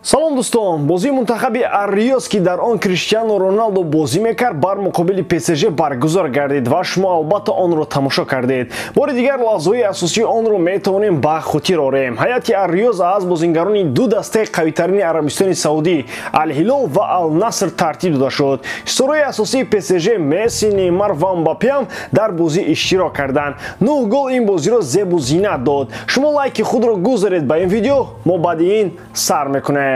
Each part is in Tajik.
салом дӯстон, бозии мунтахаби Ар-Риёз ки дар он Криштиану Роналдо бозӣ мекард бар муқобили ПСЖ баргузор гардид ва шумо албатта онро тамошо кардед. Бори дигар лаҳзаҳои асосии онро метавонем ба хотир орем. ҳайати Ар-Риёз аз бозингарони ду дастаи қавитарини Арабистони Саудӣ Ал-Ҳилол ва Ал-Наср тартиб дода шуд. Исторои асосии ПСЖ Месси, Неймар ва Мбаппе дар бозӣ иштирок карданд. 9 гол ин бозиро зебу зинат дод. Шумо лайки худро гузоред ба ин видео, мо баъди ин сар мекунем.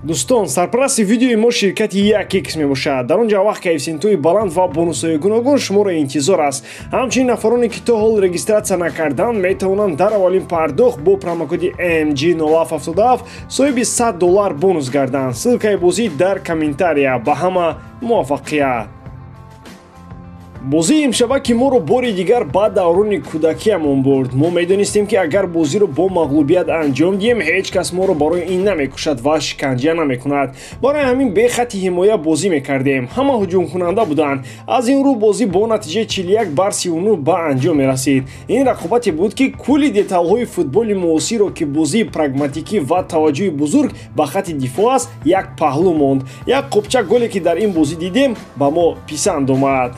Дӯстон, сарпарасти видеои мо ширкати Якикс мебошад. Дар он ҷо вақт коэффициентҳои баланд ва бонусҳои гуногун шуморо интизор аст. Ҳамчунин нафароне ки то ҳол регистратсия накарданд метавонанд дар аввалин пардохт бо промокоди MG0777 соҳиби $100 бонус гарданд. Ссилкаи бозӣ дар комментария. Ба ҳама муваффақият. бозии имшабаки моро бори дигар ба даврони кӯдакиамон бурд. Мо медонистем ки агар бозиро бо мағлубият анҷом диҳем, ҳеҷ кас моро барои ин намекушад ва шиканҷа намекунад. Барои ҳамин бехати ҳимоя бозӣ мекардем. Ҳама ҳуҷумкунанда буданд. Аз ин рӯ бозӣ бо натиҷаи 41-39 ба анҷом мерасид. Ин рақобате буд ки кулли деталҳои футболи муосирро ки бозии прагматикӣ ва таваҷҷӯҳи бузург ба хати дифоъ аст, як паҳлӯ монд. Як қопча голе ки дар ин бозӣ дидем ба мо писанд омад.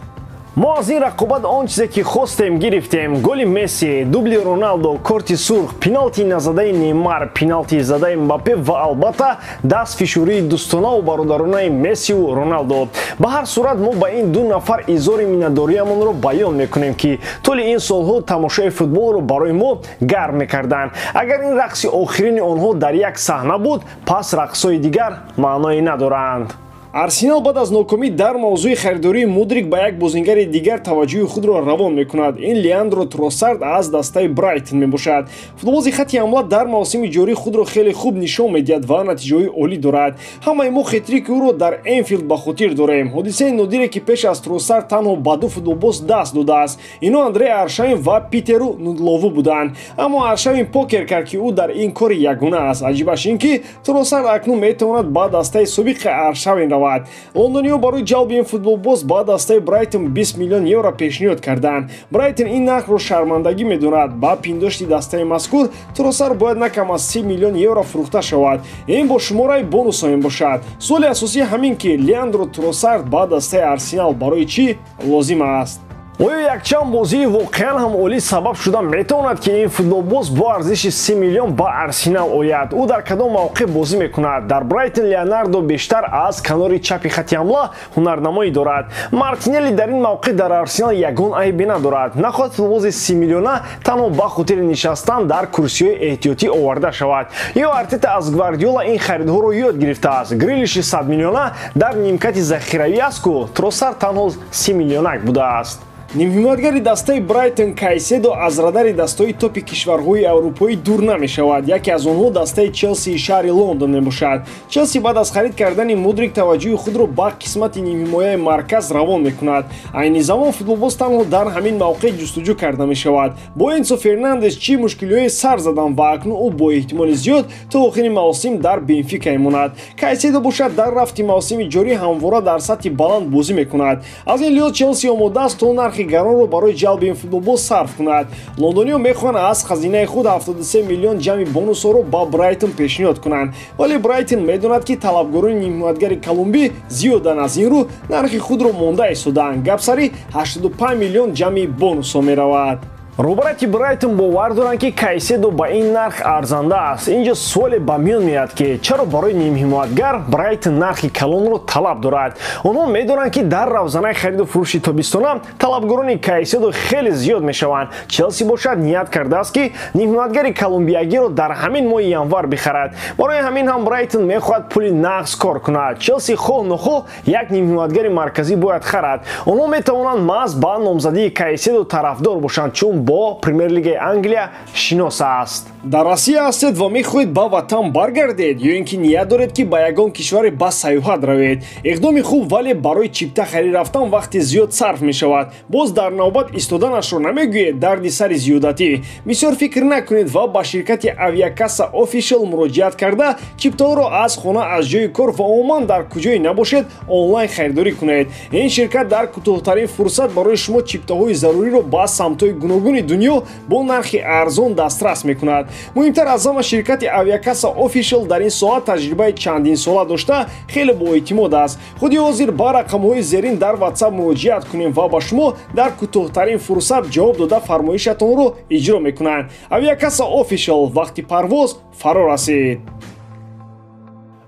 мо аз ин рақобат он чизе ки хостем гирифтем. Голи Месси, дубли Роналдо, корти сурх, пеналти назадаи Неймар, пеналти задаи Мбаппе ва албатта дастфишурии дӯстонаву бародаронаи Мессиву Роналдо. Ба ҳар сурат мо ба ин ду нафар изори миннатдориамонро баён мекунем ки толи ин солҳо тамошои футболро барои мо гарм мекарданд. Агар ин рақси охирини онҳо дар як саҳна буд, пас рақсҳои дигар маъное надоранд. Арсенал баъд аз нокомӣ дар мавзӯи харидории Мудрик ба як бозингари дигар таваҷҷӯҳи худро равон мекунад. Ин Леандро Тросард аз дастаи Брайтон мебошад. Футболбози хати ҳамла дар мавсими ҷорӣ худро хеле хуб нишон медиҳад ва натиҷаҳои олӣ дорад. Ҳамаи мо хетрики ӯро дар Энфилд ба хотир дорем. ҳодисаи нодире ки пеш аз Тросард танҳо ба ду футболбоз даст додааст. Ино Андрей Аршавин ва Питеру Нудлову буданд. Аммо Аршавин покер кард ки ӯ дар ин кори ягона аст. Аҷибаш ин ки Тросард акнун метавонад ба дастаи собиқи Аршавин равад. Лондониҳо барои ҷалби ин футболбоз ба дастаи Брайтон 20 миллион евро пешниҳод карданд. Брайтон ин нархро шармандагӣ медонад. Ба пиндошти дастаи мазкур Тросар бояд на кам аз 30 миллион евро фурӯхта шавад. Ин бо шумораи бонусҳо мебошад. Суоли асосӣ ҳамин ки Леандро Тросард ба дастаи Арсенал барои чӣ лозим аст? оё якчанд бозии воқеан ҳам олӣ сабаб шуда метавонад ки ин футболбоз бо арзиши 30 миллион ба Арсенал ояд? Ӯ дар кадом мавқеъ бозӣ мекунад? Дар Брайтон Леонардо бештар аз канори чапи хати ҳамла ҳунарнамоӣ дорад. Мартинелли дар ин мавқеъ дар Арсенал ягон айбе надорад. Нахоҳад футболбози 30 миллиона танҳо ба хотири нишастан дар курсиҳои эҳтиётӣ оварда шавад. ё Артета аз Гвардиола ин харидҳоро ёд гирифтааст. Грилиши 100 миллиона дар нимкати захиравӣ аст ку Тросар танҳо 30 миллионак будааст. нимҳимоятгари дастаи Брайтон Кайседо аз радари дастаҳои топи кишварҳои аврупоӣ дур намешавад. Яке аз онҳо дастаи Челсии шаҳри Лондон мебошад. Челси баъд аз харид кардани Мудрик таваҷҷӯҳи худро ба қисмати нимҳимояи марказ равон мекунад. Айни замон футболбоз танҳо дар ҳамин мавқеъ ҷустуҷӯ карда мешавад. Бо Энсо Фернандес чӣ мушкилиҳое сар задан ва акнун ӯ бо эҳтимоли зиёд то охири мавсим дар Бенфика мемонад. Кайседо бошад дар рафти мавсими ҷорӣ ҳамвора дар сатҳи баланд бозӣ мекунад. Аз ин лиҳоз Челси омодааст то нархи гаронро барои ҷалби ин футболбоз сарф кунад. Лондониҳо мехоҳанд аз хазинаи худ 73 миллион ҷамъи бонусҳоро ба Брайтон пешниҳод кунанд. Вале Брайтон медонад ки талабгорони нимҳимоятгари колумбӣ зиёданд. Аз ин рӯ нархи худро монда истодаанд. Гапсари 85 миллион ҷамъи бонусҳо меравад. Рӯбарати Брайтон бовар доранд ки Кайседо ба ин нарх арзанда аст. Инҷо суоле ба миён меояд ки чаро барои нимҳимоятгар Брайтон нархи калонро талаб дорад. Онҳо медонанд ки дар равзанаи хариду фурӯши тобистона талабгорони Кайседо хеле зиёд мешаванд. Челси бошад ният кардааст ки нимҳимоятгари колумбиягиро дар ҳамин моҳи январ бихарад. Барои ҳамин ҳам Брайтон мехоҳад пули нағз кор кунад. Челси хоҳ нохоҳ як нимҳимоятгари марказӣ бояд харад. Онҳо метавонанд маҳз ба номзадии Кайседо тарафдор бошанд, чун бо Премер-лигаи Англия шинос аст. Дар Россия ҳастед ва мехоҳед ба ватан баргардед ё ин ки ният доред ки ба ягон кишваре ба саёҳат равед. Иқдоми хуб, вале барои чипта харид рафтан вақти зиёд сарф мешавад. Боз дар навбат истоданашро намегӯед дарди сари зиёдатӣ. Бисёр фикр накунед ва ба ширкати Aviacassa Official муроҷиат карда чиптаҳоро аз хона, аз ҷои кор ва умуман дар куҷое набошед онлайн харидорӣ кунед. Ин ширкат дар кӯтоҳтарин фурсат барои шумо чиптаҳои заруриро ба самтҳои гуногун тамоми дунё бо нархи арзон дастрас мекунад. муҳимтар аз ҳама, ширкати Aviakassa Official дар ин соат таҷрибаи чандин сола дошта хеле боэътимод аст. худи ҳозир ба рақамҳои зерин дар WhatsApp муроҷиат кунем ва ба шумо дар кӯтоҳтарин фурсат ҷавоб дода фармоишатонро иҷро мекунанд. Aviakassa Official, вақти парвоз фаро расид.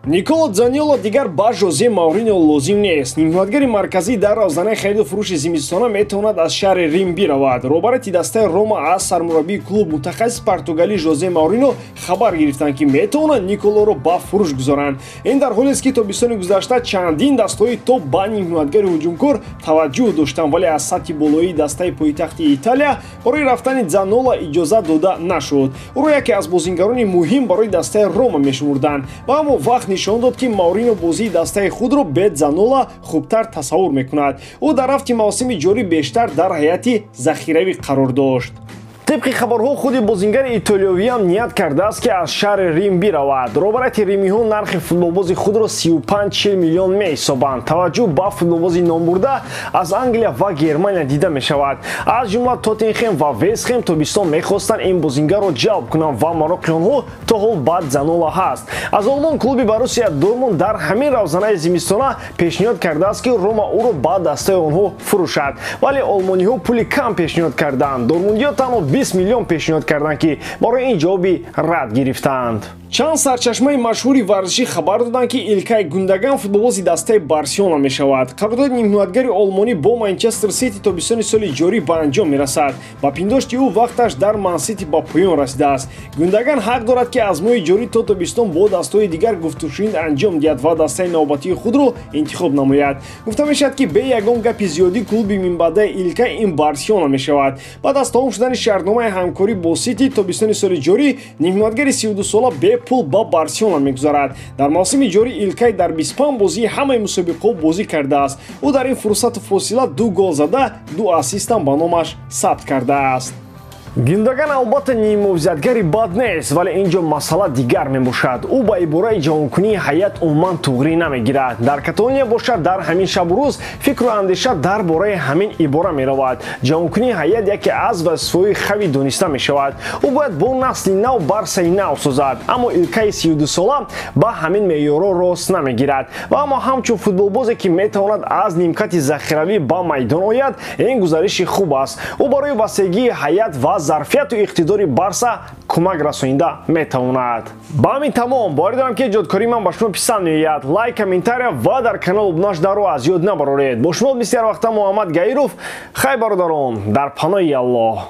Николо Заньоло дигар ба Жозе Мауриньо лозим нест. нимҳоятгари марказӣ дар равзанаи хариду фурӯши зимистона метавонад аз шаҳри Рим биравад. роҳбарияти дастаи Рома аз сармураббии клуб мутахассис португалӣ Жозе Мауриньо хабар гирифтанд, ки метавонанд Николоро ба фурӯш гузоранд. ин дар ҳолест, ки тобистони гузашта чандин дастаҳои топ ба нимҳоятгари ҳуҷумкор таваҷҷӯҳ доштанд, вале аз сатҳи болоии дастаи пойтахти Италия барои рафтани Заньоло иҷозат дода нашуд. ӯро яке аз бозингарони муҳим барои дастаи Рома мешумурданд ва ҳамон вақт нишон дод, ки Мауриньо бозии дастаи худро бе Заньоло хубтар тасаввур мекунад. ӯ дар рафти мавсими ҷорӣ бештар дар ҳайати захиравӣ қарор дошт. طبق خبرها خود بازیگر ایتالیایی هم نیت کرده است که از شهر ریم برود. روبرت ریمی‌ها نرخ فوتبالباز خود را 35-40 میلیون می‌حسابند. توجه به فوتبالباز نامبرده از انگلیا و گرمانیا دیده می‌شود. از جمله تاتنهام و وست هم تابستان می‌خواستند این بازیگر را جلب کنند و مراقب آنها تا حال بعد زانولا هست. از آلمان کلوب بروسیا دورتموند در همین روزنامه زمستانه پیشنهاد کرده است که روما او را بعد دسته آنها فروشد. ولی آلمانی‌ها پول کم پیشنهاد کردند. دورتموندیا تنها 20 میلیون پیشنهاد کردند که برای این جوابی رد گرفتند. чанд сарчашмаи машҳури варзишӣ хабар доданд, ки Илкай Гундаган футболбози дастаи Барселона мешавад. қарордоди нимҳоятгари олмонӣ бо Манчестер Сити тобистони соли ҷорӣ ба анҷом мерасад. ба пиндошти ӯ вақташ дар Ман Сити ба поён расидааст. Гундаган ҳақ дорад, ки аз моҳи ҷорӣ то тобистон бо дастаҳои дигар гуфтушунид анҷом диҳад ва дастаи навбатии худро интихоб намояд. гуфта мешавад, ки бе ягон гапи зиёдӣ клуби минбаъдаи Илкай ин Барселона мешавад. баъд аз тамом шудани шартномаи ҳамкорӣ бо Сити тобистони соли ҷорӣ, нимҳоятгари 32 сола бе пул ба Барселона мегузарад. дар мавсими ҷорӣ Илкай дар 25 бозии ҳамаи мусобиқаҳо бозӣ кардааст. ӯ дар ин фурсату фосила 2 гол зада, 2 ассистам ба номаш сабт кардааст. Гюндаган албатта нимувзиятгари бад нест, вале инҷо масъала дигар мебошад. ӯ ба ибораи ҷавонкунии ҳайят умуман туғрӣ намегирад. дар Каталония бошад, дар ҳамин шабу рӯз фикру андеша дар бораи ҳамин ибора меравад. ҷавонкунии ҳайят яке аз вазифаҳои хави дониста мешавад. ӯ бояд бо насли нав барсаи нав созад, аммо Илкаи 32 сола ба ҳамин меъёрҳо рост намегирад ва аммо ҳамчун футболбозе, ки метавонад аз нимкати захиравӣ ба майдон ояд, ин гузариши хуб аст. ӯ барои васеъгии ҳайят ва зарфияту иқтидори Барса кӯмак расонида метавонад. ба ҳамин тамом, боварӣ дорам, ки эҷодкории ман ба шумо писанд меояд. лайк, комментария ва дар канал обуна шуданро аз ёд набароред. бо шумо бисёр вақта Муҳаммад Гаиров. хай бародарон, дар паноҳи Аллоҳ.